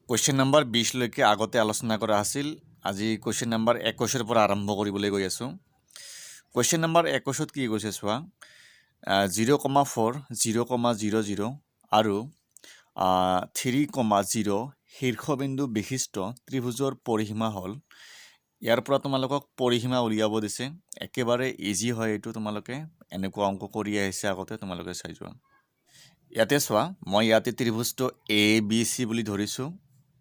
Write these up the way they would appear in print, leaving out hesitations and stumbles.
Question number 20 লৈকে আগতে আলোচনা কৰা আছিল। আজি কুৱেশ্যন নম্বৰ 21 পৰা আৰম্ভ কৰিবলৈ গৈ আছোঁ। কুৱেশ্যন নম্বৰ 21 কি কৈছে চোৱা, 0,4, 0,00 আৰু 3,0 শীৰ্ষবিন্দু বিশিষ্ট ত্ৰিভুজৰ পৰিসীমা হ'ল। ইয়াৰ পৰা তোমালোকক পৰিসীমা উলিয়াব দিছে। একেবাৰে ইজি হয় এইটো, তোমালোকে এনেকুৱা অংক কৰি আহিছে আগতে, তোমালোকে চাই যোৱা। ইয়াতে চোৱা, মই ইয়াতে ত্ৰিভুজটো ABC বুলি ধৰিছোঁ।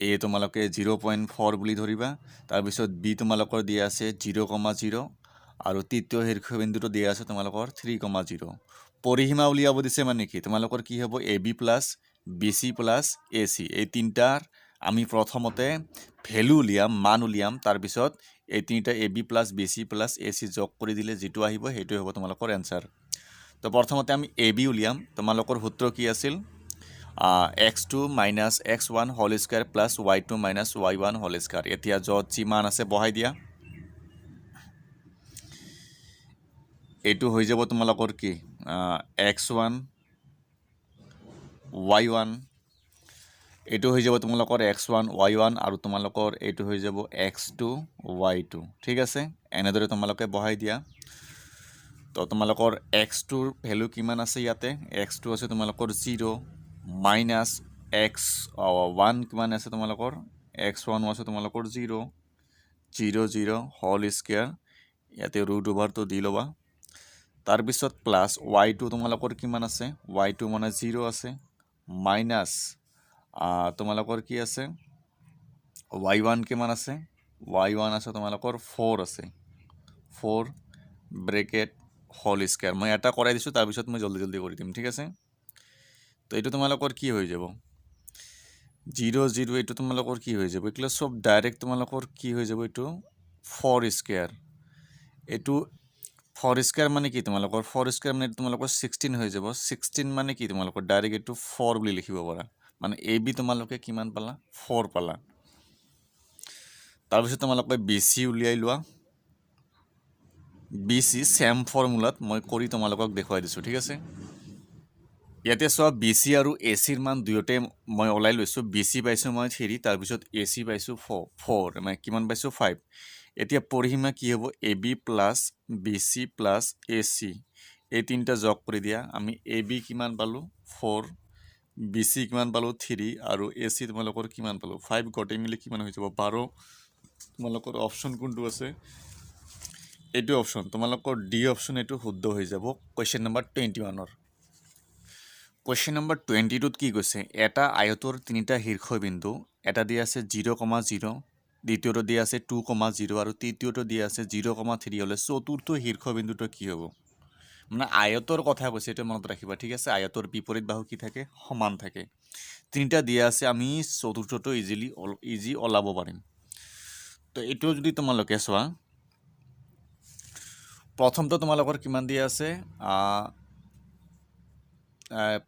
A তোমালোকে 0.4 বুলি ধৰিবা। তাৰপিছত B তোমালোকৰ দিয়া আছে 0,0 আৰু তৃতীয় শীৰ্ষবিন্দুটো দিয়া আছে তোমালোকৰ 3,0। পৰিসীমা উলিয়াব দিছে মানে কি, তোমালোকৰ কি হ'ব, AB plus BC plus AC। এই তিনিটাৰ আমি প্ৰথমতে ভেলু উলিয়াম, মান উলিয়াম। তাৰপিছত এই তিনিটা AB plus BC plus AC যোগ কৰি দিলে যিটো আহিব সেইটোৱে হ'ব তোমালোকৰ এনচাৰ। তো প্ৰথমতে আমি AB উলিয়াম। তোমালোকৰ সূত্ৰ কি আছিল, x2 minus x1 whole square plus y2 minus y1 whole square. এতিয়া য'ত যি মান আছে বহাই দিয়া। এইটো হৈ যাব তোমালোকৰ কি, x1 y1, এইটো হৈ যাব তোমালোকৰ x1 y1 আৰু তোমালোকৰ এইটো হৈ যাব x2 y2। ঠিক আছে, এনেদৰে তোমালোকে বহাই দিয়া। তো তোমালোকৰ x2ৰ ভেলু কিমান আছে, ইয়াতে x2 আছে তোমালোকৰ 0 মাইনাছ x1 কিমান আছে তোমালোকৰ, x1 আছে তোমালোকৰ 0, 0 হোল স্কোৱাৰ। ইয়াতে ৰুট অভাৰটো দি ল'বা। তাৰপিছত প্লাছ y2 তোমালোকৰ কিমান আছে, y2 মানে 0 আছে, মাইনাছ তোমালোকৰ কি আছে, y1 কিমান আছে, y1 আছে তোমালোকৰ 4 আছে, 4 ব্ৰেকেট হোল স্কোৱাৰ। মই এটা কৰাই দিছোঁ, তাৰপিছত মই জলদি কৰি দিম। ঠিক আছে, তো এইটো তোমালোকৰ কি হৈ যাব, 0 এইটো তোমালোকৰ কি হৈ যাব, এইগুলো সব ডাইৰেক্ট তোমালোকৰ কি হৈ যাব, এইটো 4 স্কোৱাৰ। এইটো 4 স্কোৱাৰ মানে কি, তোমালোকৰ 4 স্কোৱাৰ মানে তোমালোকৰ 16 হৈ যাব। 16 মানে কি, তোমালোকৰ ডাইৰেক্ট এইটো 4 বুলি লিখিব পাৰা। মানে AB তোমালোকে কিমান পালা, 4 পালা। তাৰপিছত তোমালোকে BC উলিয়াই লোৱা। BC চেম ফৰ্মুলাত মই কৰি তোমালোকক দেখুৱাই দিছোঁ। ঠিক আছে, ইয়াতে চোৱা, BC আৰু ACৰ মান দুয়োতে মই ওলাই লৈছোঁ। BC পাইছোঁ মই 3, তাৰপিছত AC পাইছোঁ 4, মানে কিমান পাইছোঁ 5। এতিয়া পৰিসীমা কি হ'ব, AB plus BC plus AC, এই তিনিটা যোগ কৰি দিয়া। আমি AB কিমান পালোঁ 4, BC কিমান পালোঁ 3 আৰু AC তোমালোকৰ কিমান পালোঁ 5, গোটেই মিলি কিমান হৈ যাব 12। তোমালোকৰ অপশ্যন কোনটো আছে, এইটো অপশ্যন, তোমালোকৰ ডি অপশ্যন, এইটো শুদ্ধ হৈ যাব কুৱেশ্যন নম্বৰ 21-ৰ। কুৱেশ্যন নম্বৰ 22ত কি কৈছে, এটা আয়তৰ তিনিটা শীৰ্ষবিন্দু, এটা দিয়া আছে 0,0, দ্বিতীয়টো দিয়া আছে 2,0 আৰু তৃতীয়টো দিয়া আছে 0,3 হ'লে চতুৰ্থ শীৰ্ষবিন্দুটো কি হ'ব। মানে আয়তৰ কথা কৈছে, এইটো মনত ৰাখিবা। ঠিক আছে, আয়তৰ বিপৰীত বাহু কি থাকে, সমান থাকে। তিনিটা দিয়া আছে, আমি চতুৰ্থটো ইজি ওলাব পাৰিম। তো এইটো যদি তোমালোকে চোৱা, প্ৰথমটো তোমালোকৰ কিমান দিয়া আছে,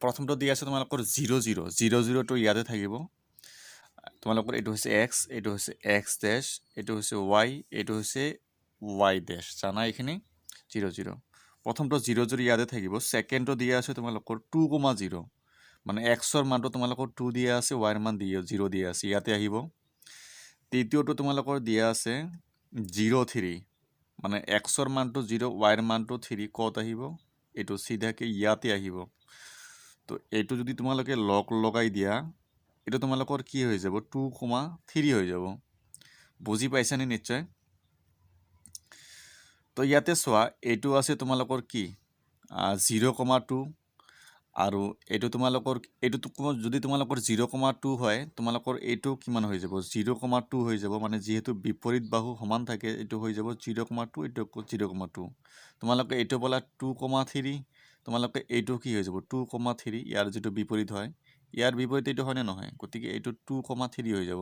প্ৰথমটো দিয়া আছে তোমালোকৰ 0,0টো ইয়াতে থাকিব। তোমালোকৰ এইটো হৈছে x, এইটো হৈছে x ডেছ, এইটো হৈছে y, এইটো হৈছে y ডেছ। জানা এইখিনি 0,0, প্ৰথমটো 0,0 ইয়াতে থাকিব। ছেকেণ্ডটো দিয়া আছে তোমালোকৰ 2,0, মানে xৰ মানটো তোমালোকৰ 2 দিয়া আছে, yৰ মান 0 দিয়া আছে, ইয়াতে আহিব। তৃতীয়টো তোমালোকৰ দিয়া আছে 0,3, মানে xৰ মানটো 0, yৰ মানটো 3, ক'ত আহিব, এইটো চিধাকে ইয়াতে আহিব। তো এইটো যদি তোমালোকে লগাই দিয়া, এইটো তোমালোকৰ কি হৈ যাব, 2,3 হৈ যাব। বুজি পাইছানে নিশ্চয়। তো ইয়াতে চোৱা, এইটো আছে তোমালোকৰ কি 0,2 আৰু এইটো তোমালোকৰ, এইটো যদি তোমালোকৰ 0,2 হয়, তোমালোকৰ এইটো কিমান হৈ যাব, 0,2 হৈ যাব। মানে যিহেতু বিপৰীত বাহু সমান থাকে, এইটো হৈ যাব 0,2, এইটো 0,2। তোমালোকে এইটো বলা 2,3, তোমালোকে এইটো কি হৈ যাব 2,3, ইয়াৰ যিটো বিপৰীত হয়, ইয়াৰ বিপৰীত এইটো হয়নে নহয়, গতিকে এইটো 2,3 হৈ যাব।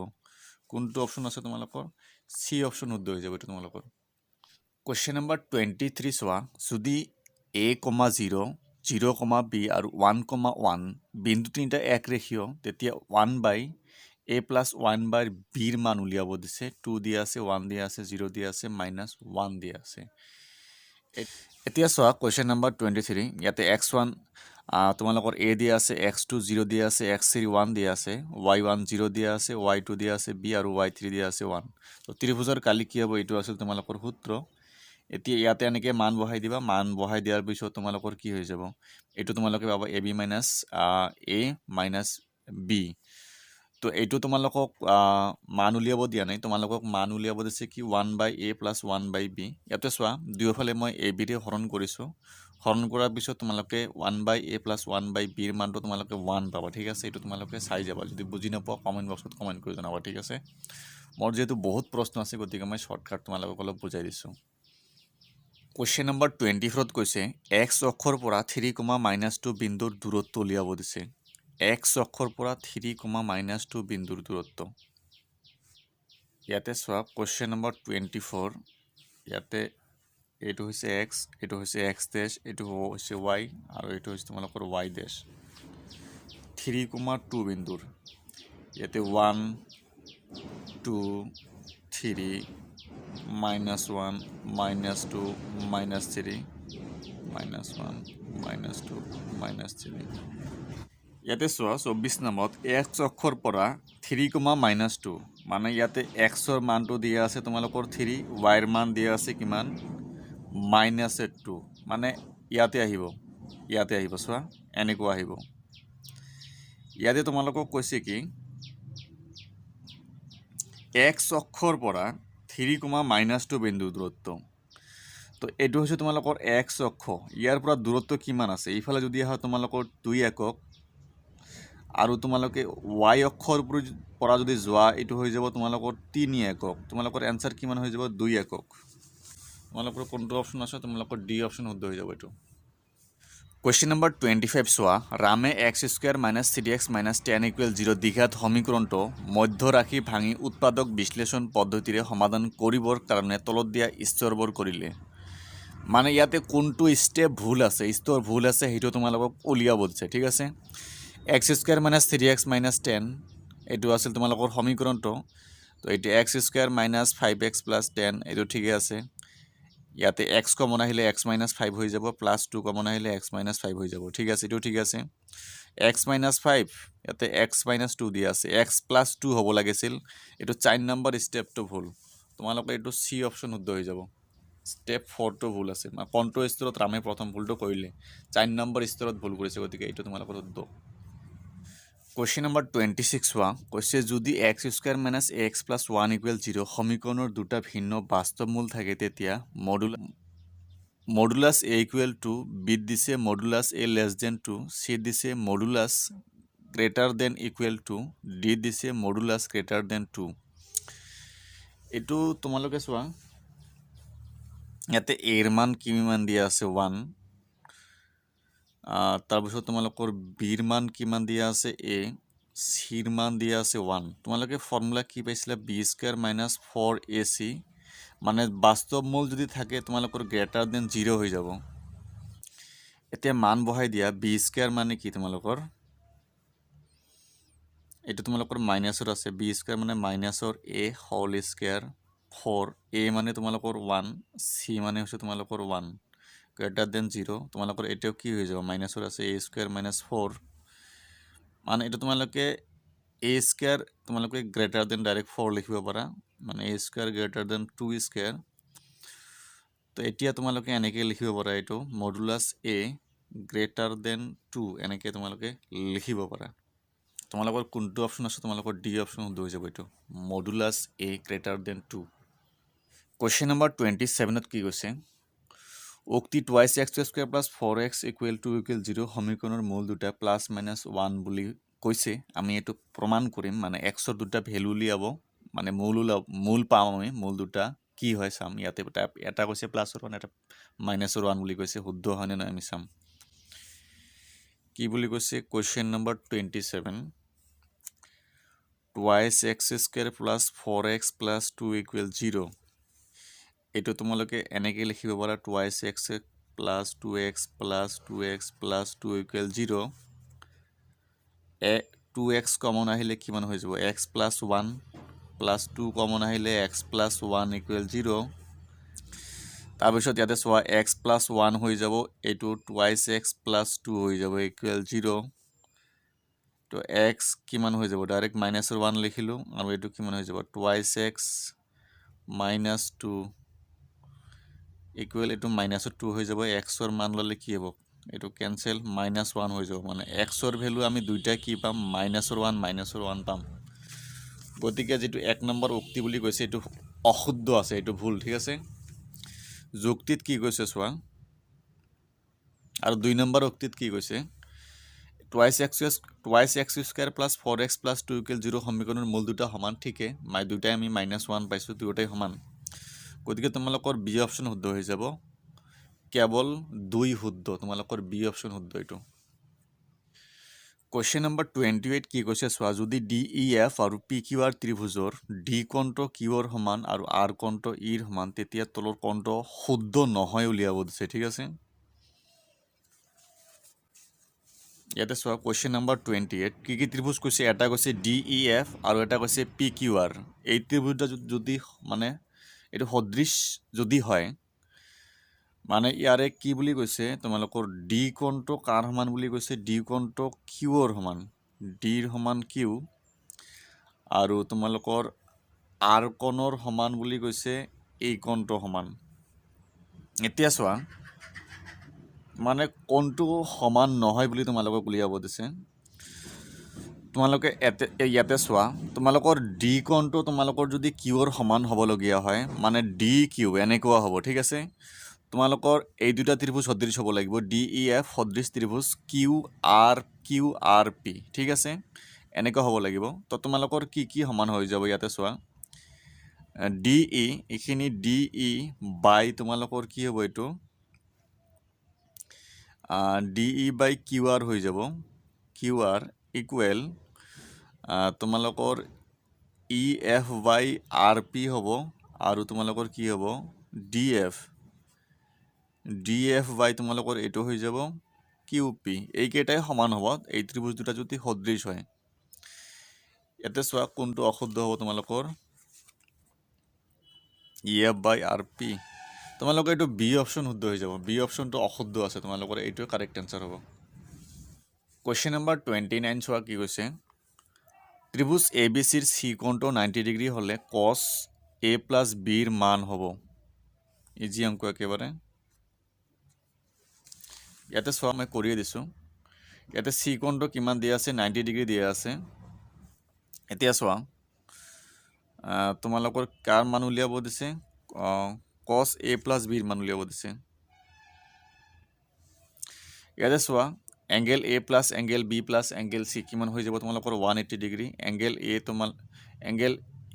কোনটো অপশ্যন আছে তোমালোকৰ, চি অপশ্যন শুদ্ধ হৈ যাব এইটো তোমালোকৰ। কুৱেশ্যন নম্বৰ 23 চোৱা, যদি A,0, 0,B আৰু 1,1 বিন্দু তিনিটা একৰেখীয়, তেতিয়া 1/A প্লাছ 1/Bৰ মান উলিয়াব দিছে। 2 দিয়া আছে, 1 দিয়া আছে, 0 দিয়া আছে, -1 দিয়া আছে। এতিয়া চোৱা কুৱেশ্যন নম্বৰ 23, ইয়াতে x1 তোমালোকৰ a দিয়া আছে, x2 0 দিয়া আছে, x3 1 দিয়া আছে, y1 0 দিয়া আছে, y2 দিয়া আছে b আৰু y3 দিয়া আছে 1। তো ত্ৰিভুজৰ কালি কি হ'ব, এইটো আছিল তোমালোকৰ সূত্ৰ। এতিয়া ইয়াতে এনেকৈ মান বহাই দিবা, মান বহাই দিয়াৰ পিছত তোমালোকৰ কি হৈ যাব, এইটো তোমালোকে পাবা ab minus a minus b। তো এইটো তোমালোকক মান উলিয়াব দিয়া নাই, তোমালোকক মান উলিয়াব দিছে কি 1/a + 1/b। ইয়াতে চোৱা দুয়োফালে মই a b ৰে হৰণ কৰিছোঁ, হৰণ কৰাৰ পিছত তোমালোকে 1/a + 1/bৰ মানটো তোমালোকে 1 পাবা। ঠিক আছে, এইটো তোমালোকে চাই যাবা, যদি বুজি নোপোৱা কমেণ্ট বক্সত কমেণ্ট কৰি জনাবা। ঠিক আছে, মোৰ যিহেতু বহুত প্ৰশ্ন আছে গতিকে মই শ্বৰ্টকাট তোমালোকক অলপ বুজাই দিছোঁ। কুৱেশ্যন নম্বৰ 24ত কৈছে x অক্ষৰ পৰা 3,-2 বিন্দুৰ দূৰত্ব উলিয়াব দিছে। x অক্ষৰ পৰা 3,-2 বিন্দুৰ দূৰত্ব। ইয়াতে চোৱা কুৱেশ্যন নম্বৰ 24, ইয়াতে এইটো হৈছে x, এইটো হৈছে x ডেছ, এইটো হৈছে y আৰু এইটো হৈছে তোমালোকৰ y ডেছ। 3,2 বিন্দুৰ ইয়াতে 1 2 3 -1 -2 -3 -1 -2 -3। ইয়াতে চোৱা 24 নম্বৰত x অক্ষৰ পৰা 3,-2 মানে ইয়াতে xৰ মানটো দিয়া আছে তোমালোকৰ 3, yৰ মান দিয়া আছে কিমান -2, মানে ইয়াতে আহিব চোৱা এনেকুৱা আহিব। ইয়াতে তোমালোকক কৈছে কি x অক্ষৰ পৰা 3,-2 বিন্দুৰ দূৰত্ব। তো এইটো হৈছে তোমালোকৰ x অক্ষ, ইয়াৰ পৰা দূৰত্ব কিমান আছে, এইফালে যদি আহা তোমালোকৰ 2 একক আৰু তোমালোকে y অক্ষৰ পৰা যদি যোৱা এইটো হৈ যাব তোমালোকৰ 3 একক। তোমালোকৰ এনসাৰ কিমান হৈ যাব 2 একক। তোমালোকৰ কোনটো অপশ্যন আছে, তোমালোকৰ ডি অপশ্যন শুদ্ধ হৈ যাব এইটো। কুৱেশ্যন নম্বৰ 25 চোৱা, ৰামে x² - 3x - 10 = 0 দ্বিঘাত সমীকৰণটো মধ্য ৰাশি ভাঙি উৎপাদক বিশ্লেষণ পদ্ধতিৰে সমাধান কৰিবৰ কাৰণে তলত দিয়া স্তৰবোৰ কৰিলে। মানে ইয়াতে কোনটো ষ্টেপ ভুল আছে, স্তৰ ভুল আছে সেইটো তোমালোকক উলিয়াব দিছে। ঠিক আছে, x² - 3x - 10 এইটো আছিল তোমালোকৰ সমীকৰণটো। তো এইটো x² - 5x + 10 এইটো ঠিকে আছে। ইয়াতে x কমন আহিলে x - 5 হৈ যাব, +2 কমন আহিলে x - 5 হৈ যাব। ঠিক আছে, এইটো ঠিক আছে। x - 5 ইয়াতে x - 2 দিয়া আছে, x + 2 হ'ব লাগিছিল, এইটো 4 নম্বৰ ষ্টেপটো ভুল। তোমালোকে এইটো চি অপশ্যন শুদ্ধ হৈ যাব। ষ্টেপ 4টো ভুল আছে, মানে কোনটো স্তৰত ৰামে প্ৰথম ভুলটো কৰিলে, 4 নম্বৰ স্তৰত ভুল কৰিছে, গতিকে এইটো তোমালোকৰ শুদ্ধ। কুৱেশ্যন নম্বৰ 26 চোৱা, কৈছে যদি x² - ax + 1 = 0 সমীকৰণৰ দুটা ভিন্ন বাস্তৱ মূল থাকে তেতিয়া মডুলাছ a = b দিছে মডুলাছ a <2, c দিছে মডুলাছ > d দিছে মডুলাছ 2। এইটো তোমালোকে চোৱা ইয়াতে a ৰ মান কিমান দিয়া আছে 1, তাৰপিছত তোমালোকৰ বিৰ মান কিমান দিয়া আছে a, চিৰ মান দিয়া আছে 1। তোমালোকে ফৰ্মুলা কি পাইছিলা b² - 4ac, মানে বাস্তৱ মূল যদি থাকে তোমালোকৰ <0 হৈ যাব। এতিয়া মান বহাই দিয়া, b² মানে কি তোমালোকৰ এইটো তোমালোকৰ মাইনাছৰ আছে, b² মানে -a², 4 a মানে তোমালোকৰ 1, c মানে হৈছে তোমালোকৰ 1, <0 তোমালোকৰ এটাও কি হৈ যাব মাইনাছৰ আছে a² - 4, মানে এইটো তোমালোকে a² তোমালোকে ডাইৰেক্ট 4 লিখিব পাৰা, মানে a² > 2²। তো এতিয়া তোমালোকে এনেকৈ লিখিব পাৰা, এইটো মডুলাছ a <2 এনেকৈ তোমালোকে লিখিব পাৰা। তোমালোকৰ কোনটো অপশ্যন আছে, তোমালোকৰ ডি অপশ্যন শুদ্ধ হৈ যাব এইটো মডুলাছ a <2। কুৱেশ্যন নম্বৰ 27ত কি কৈছে, উক্তি 2x² + 4x = 0 সমীকৰণৰ মূল দুটা ±1 বুলি কৈছে। আমি এইটো প্ৰমাণ কৰিম, মানে এক্সৰ দুটা ভেলু উলিয়াব, মানে মূল পাম আমি, মূল দুটা কি হয় চাম। ইয়াতে এটা কৈছে +1, এটা -1 বুলি কৈছে, শুদ্ধ হয়নে নহয় আমি চাম। কি বুলি কৈছে কুৱেশ্যন নম্বৰ 27, 2x² + 4x + 2 = 0। এইটো তোমালোকে এনেকৈ লিখিব পাৰা 2x + 2x + 2x + 2 = 0। 2x common আহিলে কিমান হৈ যাব x + 1 + 2 কমন আহিলে x + 1 = 0। তাৰপিছত ইয়াতে চোৱা এক্স প্লাছ 1 হৈ যাব, এইটো টুৱাইছ এক্স প্লাছ 2 হৈ যাব ইকুৱেল 0। তো এক্স কিমান হৈ যাব, ডাইৰেক্ট মাইনাছৰ 1 লিখিলোঁ, আৰু এইটো কিমান হৈ যাব টুৱাইছ এক্স মাইনাছ 2 ইকুৱেল এইটো মাইনাছৰ 2 হৈ যাব। এক্সৰ মান ল'লে কি হ'ব, এইটো কেনচেল, মাইনাছ 1 হৈ যাব। মানে এক্সৰ ভেলু আমি দুইটা কি পাম, মাইনাছৰ 1 পাম। গতিকে যিটো 1 নম্বৰ উক্তি বুলি কৈছে এইটো অশুদ্ধ আছে, এইটো ভুল, ঠিক আছে। যুক্তিত কি কৈছে চোৱা, আৰু 2 নম্বৰ উক্তিত কি কৈছে, twice x square plus 4x plus 2 equal 0 সমীকৰণৰ মূল দুটা সমান, ঠিকে, দুটাই আমি -1 পাইছোঁ, দুয়োটাই সমান। গতিকে তোমালোকৰ বি অপশ্যন শুদ্ধ হৈ যাব, কেৱল 2 শুদ্ধ, তোমালোকৰ বি অপশ্যন শুদ্ধ এইটো। কুৱেশ্যন নম্বৰ 28 কি কৈছে চোৱা, যদি DEF আৰু PQR ত্ৰিভুজৰ ডি কোণটো কিউৰ সমান আৰু আৰ কোণটো ইৰ সমান, তেতিয়া তলৰ কোণটো শুদ্ধ নহয় উলিয়াব দিছে, ঠিক আছে। ইয়াতে চোৱা কুৱেশ্যন নম্বৰ 28 কি ত্ৰিভুজ কৈছে, এটা কৈছে DEF আৰু এটা কৈছে PQR। এই ত্ৰিভুজটা যদি মানে এইটো সদৃশ যদি হয়, মানে ইয়াৰে কি বুলি কৈছে, তোমালোকৰ ডি কোণটো কাৰ সমান বুলি কৈছে, ডি কোণটো কিউৰ সমান, ডিৰ সমান কিউ, আৰু তোমালোকৰ আৰ কোণৰ সমান বুলি কৈছে এই কোণটো সমান। এতিয়া চোৱা, মানে কোণটো সমান নহয় বুলি তোমালোকক উলিয়াব দিছে। তোমালোকে ইয়াতে চোৱা, তোমালোকৰ ডি কোণটো তোমালোকৰ যদি কিউৰ সমান হ'বলগীয়া হয়, মানে ডি কিউ এনেকুৱা হ'ব, ঠিক আছে। তোমালোকৰ এই দুটা ত্ৰিভুজ সদৃশ হ'ব লাগিব, DEF সদৃশ ত্ৰিভুজ কিউ আৰ পি, ঠিক আছে, এনেকুৱা হ'ব লাগিব। তো তোমালোকৰ কি সমান হৈ যাব, ইয়াতে চোৱা DE, এইখিনি DE বাই তোমালোকৰ কি হ'ব, এইটো DE বাই QR হৈ যাব, QR ইকুৱেল তোমালোকৰ EF বাই RP হ'ব, আৰু তোমালোকৰ কি হ'ব DF বাই তোমালোকৰ এইটো হৈ যাব QP। এইকেইটাই সমান হ'ব এই ত্ৰিভুজ দুটা যদি সদৃশ হয়। ইয়াতে চোৱা কোনটো অশুদ্ধ হ'ব, তোমালোকৰ EF বাই RP। তোমালোকৰ এইটো বি অপশ্যন শুদ্ধ হৈ যাব, বি অপশ্যনটো অশুদ্ধ আছে, তোমালোকৰ এইটোৱে কাৰেক্ট এনচাৰ হ'ব। কুৱেশ্যন নম্বৰ 29 চোৱা কি কৈছে, ত্ৰিভুজ ABCৰ চি কোণটো 90 ডিগ্ৰী হ'লে cos A প্লাছ বিৰ মান হ'ব। ইজি অংক একেবাৰে। ইয়াতে চোৱা মই কৰিয়ে দিছোঁ, ইয়াতে চি কোণটো কিমান দিয়া আছে, 90 ডিগ্ৰী দিয়া আছে। এতিয়া চোৱা তোমালোকৰ কাৰ মান উলিয়াব দিছে, cos A প্লাছ বিৰ মান উলিয়াব দিছে। ইয়াতে চোৱা angle A plus angle B plus angle C কিমান হৈ যাব, তোমালোকৰ 180 degree. Angle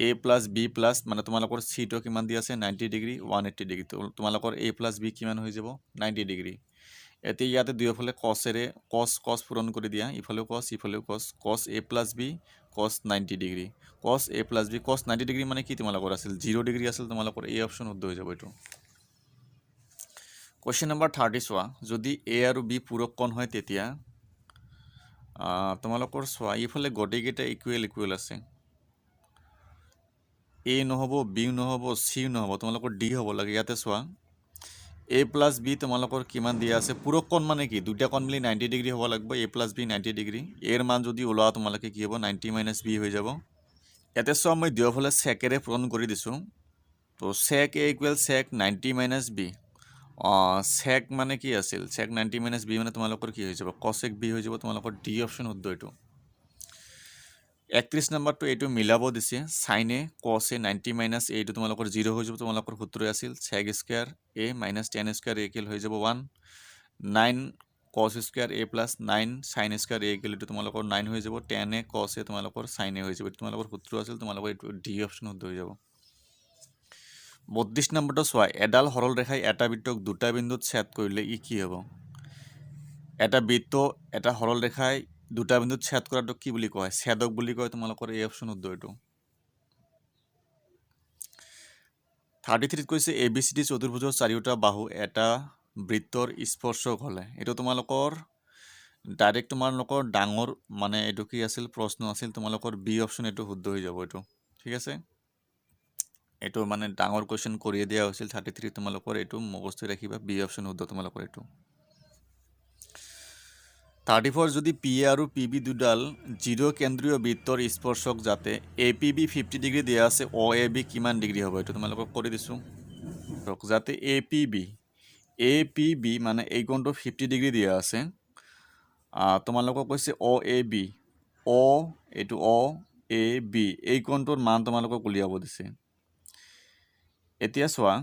A plus B plus মানে তোমালোকৰ চিটো কিমান দিয়া আছে, 90 ডিগ্ৰী, 180 ডিগ্ৰী। তোমালোকৰ A প্লাছ B কিমান হৈ যাব, 90 ডিগ্ৰী। এতিয়া ইয়াতে দুয়োফালে কছেৰে কছ পূৰণ কৰি দিয়া, ইফালেও কছ ইফালেও cos A plus B cos 90 degree, cos A plus B cos 90 degree মানে কি তোমালোকৰ আছিল 0 ডিগ্ৰী আছিল, তোমালোকৰ এই অপশ্যন শুদ্ধ হৈ যাব এইটো। কুৱেশ্যন নম্বৰ 30 চোৱা, যদি A আৰু B পূৰক কোণ হয় তেতিয়া তোমালোকৰ চোৱা ইফালে গোটেইকেইটা ইকুৱেল আছে, A নহ'ব, B নহ'ব, C নহ'ব, তোমালোকৰ D হ'ব লাগে। ইয়াতে চোৱা A প্লাছ B তোমালোকৰ কিমান দিয়া আছে, পূৰক কোণ মানে কি, দুটা কোণ মিলি 90 ডিগ্ৰী হ'ব লাগিব, A প্লাছ B 90 ডিগ্ৰী। এৰ মান যদি ওলোৱা তোমালোকে কি হ'ব, 90 মাইনাছ B হৈ যাব। ইয়াতে চোৱা মই দুয়োফালে চেকেৰে পূৰণ কৰি দিছোঁ, তো sec A equal sec 90 minus B। Sec মানে কি আছিল, চেক 90 মাইনাছ B মানে তোমালোকৰ কি হৈ যাব, কচেক B হৈ যাব, তোমালোকৰ ডি অপশ্যন শুদ্ধ এইটো। 31 নম্বৰটো এইটো মিলাব দিছে, চাইনে কচে 90 মাইনাছ এইটো তোমালোকৰ 0 হৈ যাব, তোমালোকৰ সূত্ৰ আছিল sec square A minus ten square A equal হৈ যাব 1, 9 cos square A plus 9 sine square A equal এইটো তোমালোকৰ 9 হৈ যাব, 10 cos তোমালোকৰ চাইনে হৈ যাব, তোমালোকৰ সূত্ৰ আছিল, তোমালোকৰ এইটো ডি অপশ্যন শুদ্ধ হৈ যাব। 32 নম্বৰটো চোৱা, এডাল সৰল ৰেখাই এটা বৃত্তক দুটা বিন্দুত ছেদ কৰিলে ই কি হ'ব। এটা বৃত্ত এটা সৰল ৰেখাই দুটা বিন্দুত ছেদ কৰাটো কি বুলি কয়, ছেদক বুলি কয়, তোমালোকৰ এই অপশ্যন শুদ্ধ এইটো। 33 কৈছে ABCD চতুৰ্ভুজৰ চাৰিওটা বাহু এটা বৃত্তৰ স্পৰ্শক হ'লে, এইটো তোমালোকৰ ডাইৰেক্ট তোমালোকৰ ডাঙৰ মানে এইটো কি আছিল প্ৰশ্ন আছিল, তোমালোকৰ বি অপশ্যন এইটো শুদ্ধ হৈ যাব এইটো, ঠিক আছে। এইটো মানে ডাঙৰ কুৱেশ্যন কৰিয়ে দিয়া হৈছিল 33 তোমালোকৰ এইটো মুখস্থ ৰাখিবা বি অপশ্যন শুদ্ধ তোমালোকৰ এইটো 34 যদি পি এ আৰু পি বি দুডাল জিৰ' কেন্দ্ৰীয় বৃত্তৰ স্পৰ্শক যাতে এ পি বি 50 ডিগ্ৰী দিয়া আছে অ এ বি কিমান ডিগ্ৰী হ'ব এইটো তোমালোকক কৰি দিছোঁ যাতে এ পি বি মানে এই কোণটো 50 ডিগ্ৰী দিয়া আছে তোমালোকক কৈছে অ এ বি এইটো অ এ বি এই কোণটোৰ মান তোমালোকক উলিয়াব দিছে এতিয়া চোৱা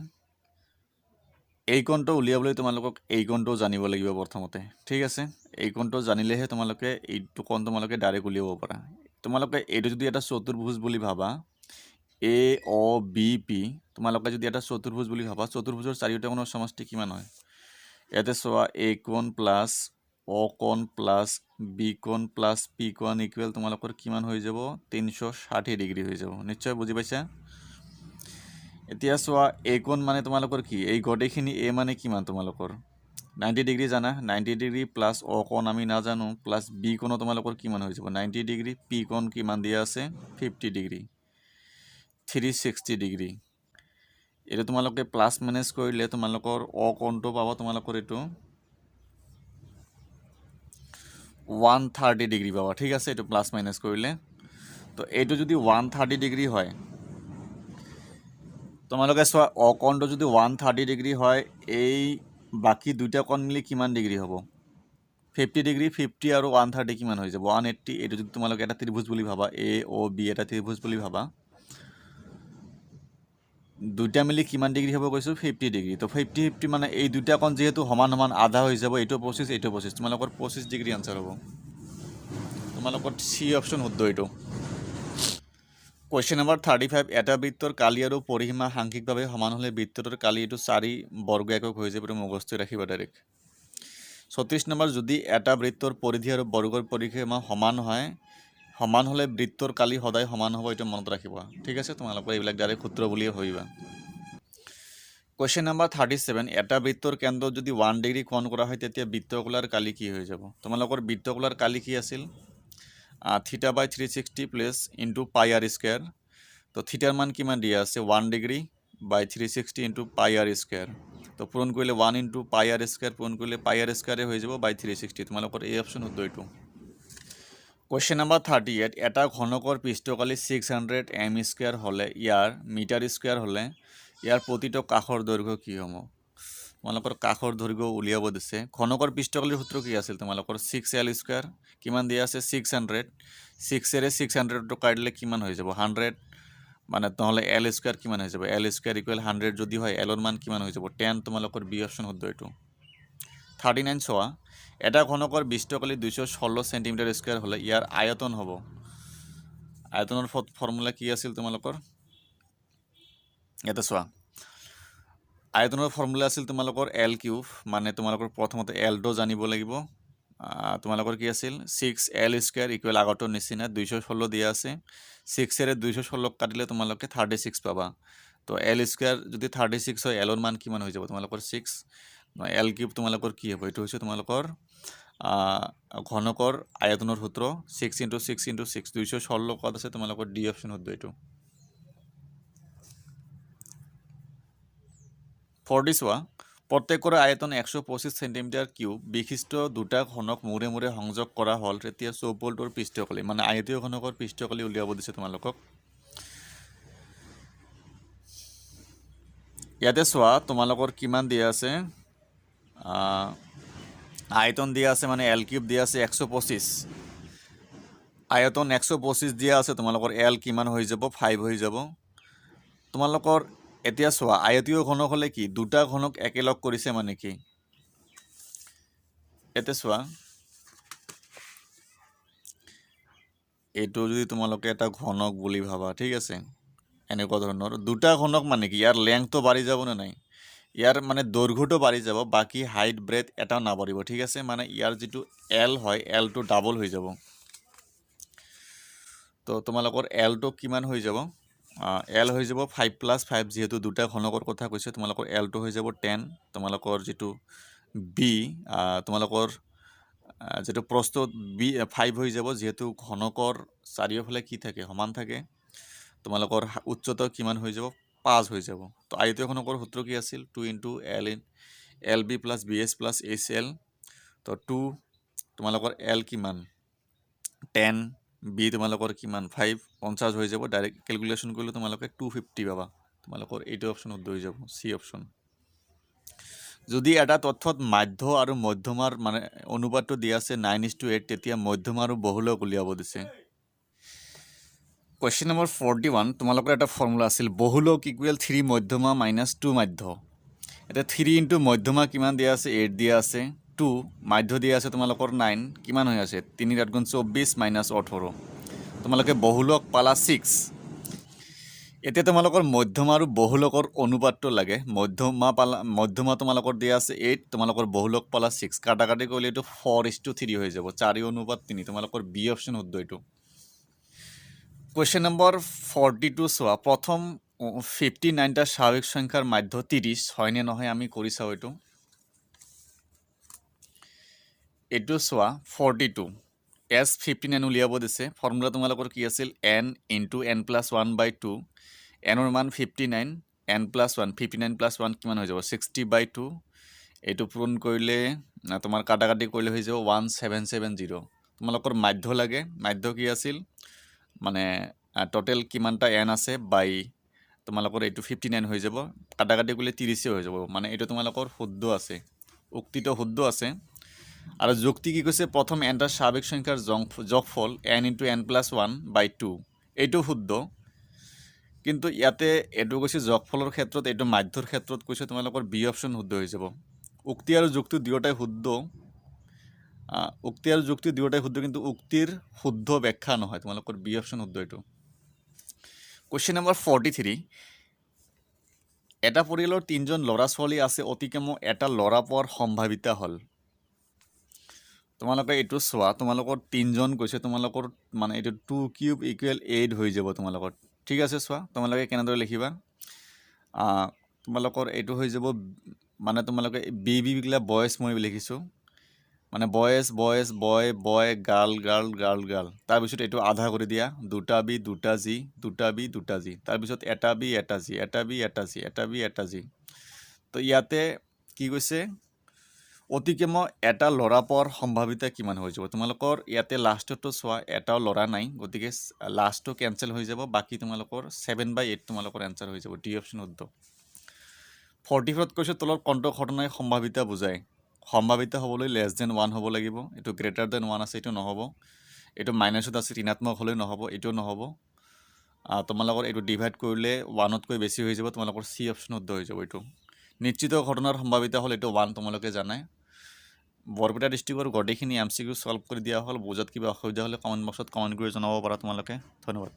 এই কোণটো উলিয়াবলৈ তোমালোকক এই কোণটো জানিব লাগিব প্ৰথমতে ঠিক আছে এই কোণটো জানিলেহে তোমালোকে এইটো কোণ তোমালোকে ডাইৰেক্ট উলিয়াব পাৰা তোমালোকে এইটো যদি এটা চতুৰ্ভুজ বুলি ভাবা এ অ বি পি তোমালোকে যদি এটা চতুৰ্ভুজ বুলি ভাবা চতুৰ্ভুজৰ চাৰিওটা কোণৰ সমষ্টি কিমান হয় ইয়াতে চোৱা এ কোণ প্লাছ অ কোণ প্লাছ বি কোণ প্লাছ পি কোণ ইকুৱেল তোমালোকৰ কিমান হৈ যাব 360 ডিগ্ৰী হৈ যাব নিশ্চয় বুজি পাইছা এতিয়া চোৱা এ কোণ মানে তোমালোকৰ কি এই গোটেইখিনি এ মানে কিমান তোমালোকৰ 90 ডিগ্ৰী জানা 90 ডিগ্ৰী প্লাছ অ কোণ আমি নাজানো প্লাছ বি কোণো তোমালোকৰ কিমান হৈ যাব 90 ডিগ্ৰী পি কোণ কিমান দিয়া আছে 50 ডিগ্ৰী 360 ডিগ্ৰী এইটো তোমালোকে প্লাছ মাইনাছ কৰিলে তোমালোকৰ অ কোণটো পাবা তোমালোকৰ এইটো 130 ডিগ্ৰী পাবা ঠিক আছে এইটো প্লাছ মাইনাছ কৰিলে তো এইটো যদি 130 ডিগ্ৰী হয় তোমালোকে চোৱা অ কোণটো যদি 130 ডিগ্ৰী হয় এই বাকি দুইটা কোণ মিলি কিমান ডিগ্ৰী হ'ব 50 ডিগ্ৰী 50 আৰু 130 কিমান হৈ যাব 180 এইটো যদি তোমালোকে এটা ত্ৰিভুজ বুলি ভাবা এ অ বি এটা ত্ৰিভুজ বুলি ভাবা দুইটা মিলি কিমান ডিগ্ৰী হ'ব কৈছোঁ 50 ডিগ্ৰী তো 50 মানে এই দুইটা কোণ যেহেতু সমান সমান আধা হৈ যাব এইটো 25 এইটো 25 তোমালোকৰ 25 ডিগ্ৰী আনসাৰ হ'ব তোমালোকৰ সি অপশ্যন শুদ্ধ এইটো কুৱেশ্যন নম্বৰ 35 এটা বৃত্তৰ কালি আৰু পৰিসীমা সাংখ্যিকভাৱে সমান হ'লে বৃত্তটোৰ কালি এইটো 4 বৰ্গ একক হৈ যাব এইটো মুখস্থ ৰাখিবা ডাইৰেক্ট 36 নম্বৰ যদি এটা বৃত্তৰ পৰিধি আৰু বৰ্গৰ পৰিসীমা সমান হ'লে বৃত্তৰ কালি সদায় সমান হ'ব এইটো মনত ৰাখিবা ঠিক আছে তোমালোকৰ এইবিলাক ডাইৰেক্ট সূত্ৰ বুলিয়ে ভাবিবা কুৱেশ্যন নম্বৰ 37 এটা বৃত্তৰ কেন্দ্ৰত যদি 1 ডিগ্ৰী কোণ কৰা হয় তেতিয়া বৃত্তকোলাৰ কালি কি হৈ যাব তোমালোকৰ বৃত্তকোলাৰ কালি কি আছিল থিটা বাই 360 প্লাছ ইনটু পাই আৰ স্কয়াৰ তো থিটাৰ মান কিমান দিয়া আছে 1 ডিগ্ৰী বাই 360 ইনটু পাই আৰ স্কয়াৰ তো পূৰণ কৰিলে 1 ইনটু পাই আৰ স্কয়াৰ পূৰণ কৰিলে পাই আৰ স্কয়াৰে হৈ যাব বাই 360 তোমালোকৰ এই অপশ্যন শুদ্ধ এইটো কুৱেশ্যন নম্বৰ 38 এটা ঘনকৰ পৃষ্ঠকালি 600 এম স্কয়াৰ হ'লে ইয়াৰ মিটাৰ স্কয়াৰ হ'লে ইয়াৰ প্ৰতিটো কাষৰ দৈৰ্ঘ্য কি হ'ব তোমালোকৰ কাষৰ দৈৰ্ঘ্য উলিয়াব দিছে ঘনকৰ পৃষ্ঠকালিৰ সূত্ৰ কি আছিল তোমালোকৰ 6l স্কয়াৰ কিমান দিয়া আছে 600 6 এৰে 600 টো কাটিলে কিমান হৈ যাব 100 মানে নহলে l স্কয়াৰ কিমান হৈ যাব l স্কয়াৰ ইকুৱেল 100 যদি হয় l ৰ মান কিমান হৈ যাব 10 তোমালোকৰ বি অপশ্যন শুদ্ধ এইটো 39 চোৱা এটা ঘনকৰ পৃষ্ঠকালি 216 সেন্টিমিটাৰ স্কয়াৰ হ'লে ইয়াৰ আয়তন হ'ব আয়তনৰ ফৰ্মুলা কি আছিল তোমালোকৰ এটা চোৱা আয়তনৰ ফৰ্মুলা আছিল তোমালোকৰ l কিউব মানে তোমালোকৰ প্ৰথমতে l টো জানিব লাগিব তোমালোকৰ কি আছিল 6l স্কয়াৰ ইকুৱেল আগতৰ নিচিনা 216 দিয়া আছে 6 এৰে 216 কাটিলে তোমালোকে 36 পাবা তো l স্কয়াৰ যদি 36 হয় l ৰ মান কিমান হৈ যাব তোমালোকৰ 6 l কিউব তোমালোকৰ কি হ'ব এইটো হৈছে তোমালোকৰ ঘনকৰ আয়তনৰ সূত্ৰ 6 * 6 * 6 216 কত আছে তোমালোকৰ ডি অপশ্যন শুদ্ধ এইটো 40 চোৱা প্ৰত্যেকৰ আয়তন 125 সেন্টিমিটাৰ কিউব বিশিষ্ট দুটা ঘনক মূৰে মূৰে সংযোগ কৰা হ'ল তেতিয়া চৌপলটোৰ পৃষ্ঠকালি মানে আয়তীয় ঘনকৰ পৃষ্ঠকালি উলিয়াব দিছে তোমালোকক ইয়াতে চোৱা তোমালোকৰ কিমান দিয়া আছে আয়তন দিয়া আছে মানে l কিউব দিয়া আছে 125 আয়তন 125 দিয়া আছে তোমালোকৰ l কিমান হৈ যাব 5 হৈ যাব তোমালোকৰ এতিয়া চোৱা আয়তীয় ঘনক হলে কি দুটা ঘনক একেলগ কৰিছে মানে কি এতে চোৱা এইটো যদি তোমালোকে এটা ঘনক বুলি ভাবা ঠিক আছে এনেকুৱা ধৰণৰ দুটা ঘনক মানে কি ইয়াৰ লেংথটো বাঢ়ি যাব না নাই ইয়াৰ মানে দৈৰ্ঘ্যটো বাঢ়ি যাব বাকি হাইট ব্ৰেথ এটা নাবাঢ়িব ঠিক আছে মানে ইয়াৰ যেটো l হয় l টো ডাবল হৈ যাব তো তোমালোকৰ l টো কিমান হৈ যাব l হৈ যাব 5 + 5 যেহেতু দুটা ঘনকৰ কথা কৈছে তোমালোকৰ l টো হৈ যাব 10 তোমালোকৰ যেটো b তোমালোকৰ যেটো প্ৰস্থ b 5 হৈ যাব যেহেতু ঘনকৰ চাৰিওফালে কি থাকে সমান থাকে তোমালোকৰ উচ্চতা কিমান হৈ যাব 5 হৈ যাব তো আয়তখনকৰ সূত্ৰ কি আছিল 2 into L B plus B S plus H L তো 2 তোমালোকৰ এল কিমান 10 বি তোমালোকৰ কিমান 5 50 হৈ যাব ডাইৰেক্ট ক্যালকুলেশন কৰিলে তোমালোকে 250 পাবা তোমালোকৰ এইটো অপচন শুদ্ধ হৈ যাব সি অপচন যদি এটা তথ্যত মাধ্য আৰু মধ্যমাৰ মানে অনুপাতটো দিয়া আছে 9:8 তেতিয়া মধ্যমা আৰু বহুলক উলিয়াব দিছে কোৱেশ্চন নম্বৰ 41 তোমালোকৰ এটা ফৰ্মুলা আছিল বহুলক ইকুৱেল 3 মধ্যমা মাইনাছ 2 মাধ্য এটা 3 ইনটু মধ্যমা কিমান দিয়া আছে 8 দিয়া আছে 2 মাধ্য দিয়া আছে তোমালোকৰ 9 কিমান হৈ আছে 3 × 8 = 24 মাইনাছ 18 তোমালোকে বহুলক পালা 6 এতিয়া তোমালোকৰ মধ্যমা আৰু বহুলকৰ অনুপাতটো লাগে মধ্যমা তোমালোকৰ দিয়া আছে 8 তোমালোকৰ বহুলক পালা 6 কাটাকাটি কৰিলে এইটো 4:3 হৈ যাব 4:3 তোমালোকৰ বি অপচন শুদ্ধ এইটো কোৱেশ্চন নম্বৰ 42 চোৱা প্ৰথম 59টা স্বাভাৱিক সংখ্যাৰ মাধ্য 30 হয়নে নহয় আমি কৰি চাও এইটো চোৱা 42 S59 উলিয়াব দিছে ফৰ্মুলা তোমালোকৰ কি আছিল n * n + 1/2 n ৰ মান 59 n + 1 59 + 1 কিমান হৈ যাব 60/2 এইটো পূৰণ কৰিলে তোমাৰ কাটাকাটি কৰিলে হৈ যাব 1770 তোমালোকৰ মাধ্য লাগে মাধ্য কি আছিল মানে টোটাল কিমানটা n আছে বাই তোমালোকৰ এইটো 59 হৈ যাব কাটাকাটি কৰিলে 30 হৈ যাব মানে এইটো তোমালোকৰ শুদ্ধ আছে উক্তিটো শুদ্ধ আছে আৰু যুক্তি কি কৈছে প্ৰথম nটা স্বাভাৱিক সংখ্যাৰ যোগফল n * n + 1/2 এইটো শুদ্ধ কিন্তু ইয়াতে এটো কৈছে যোগফলৰ ক্ষেত্ৰত এইটো মাধ্যৰ ক্ষেত্ৰত কৈছে তোমালোকৰ বি অপচন শুদ্ধ হৈ যাব উক্তি আৰু যুক্তি দুয়োটাই শুদ্ধ উক্তি আৰু যুক্তি দুয়োটাই শুদ্ধ কিন্তু উক্তিৰ শুদ্ধ ব্যাখ্যা নহয় তোমালোকৰ বি অপচন শুদ্ধ এইটো কোৱেশ্চন নম্বৰ 43 এটা পৰিয়ালৰ 3জন ল'ৰা ছোৱালী আছে অতিকমেও এটা ল'ৰা পোৱাৰ সম্ভাৱিতা হল তোমালোকে এইটো চোৱা তোমালোকৰ 3জন কৈছে তোমালোকৰ মানে এইটো 2³ = 8 হৈ যাব তোমালোকৰ ঠিক আছে চোৱা তোমালোকে কেনেদৰে লিখিবা তোমালোকৰ এইটো হৈ যাব মানে তোমালোকে বেবি গিলা বয়স মই লিখিছো মানে বয়স বয় গার্ল তাৰ পিছত এইটো আধা কৰি দিয়া দুটা বি দুটা জি তাৰ পিছত এটা বি এটা জি তো ইয়াতে কি কৈছে অতিকমেও এটা ল'ৰা পোৱাৰ সম্ভাৱিতা কিমান হৈ যাব তোমালোকৰ ইয়াতে লাষ্টটো চোৱা এটাও ল'ৰা নাই গতিকে লাষ্টটো কেনসেল হৈ যাব বাকি তোমালোকৰ 7/8 তোমালোকৰ आंसर হৈ যাব ডি অপচন শুদ্ধ 44ত কৈছে তলৰ কোনটো ঘটনাই সম্ভাৱিতা বুজায় সম্ভাৱিতা হ'বলৈ <1 হ'ব লাগিব এটো <1 আছে এটো নহব এটো মাইনাসত আছে ঋণাত্মক হ'লে নহব এটো নহব তোমালোকৰ এটো ডিভাইড কৰিলে 1তকৈ বেছি হৈ যাব তোমালোকৰ সি অপচন শুদ্ধ হৈ যাব এটো নিশ্চিত ঘটনাৰ সম্ভাৱিতা হল এটো 1 তোমালোকে জানাই বৰপেটা ডিস্ট্ৰিক্টৰ গটেখিনি এমসিকিউ সলভ কৰি দিয়া হল বুজাত কিবা অসুবিধা হলে কমেন্ট বক্সত কমেন্ট কৰি জনাব পাৰা তোমালোকে ধন্যবাদ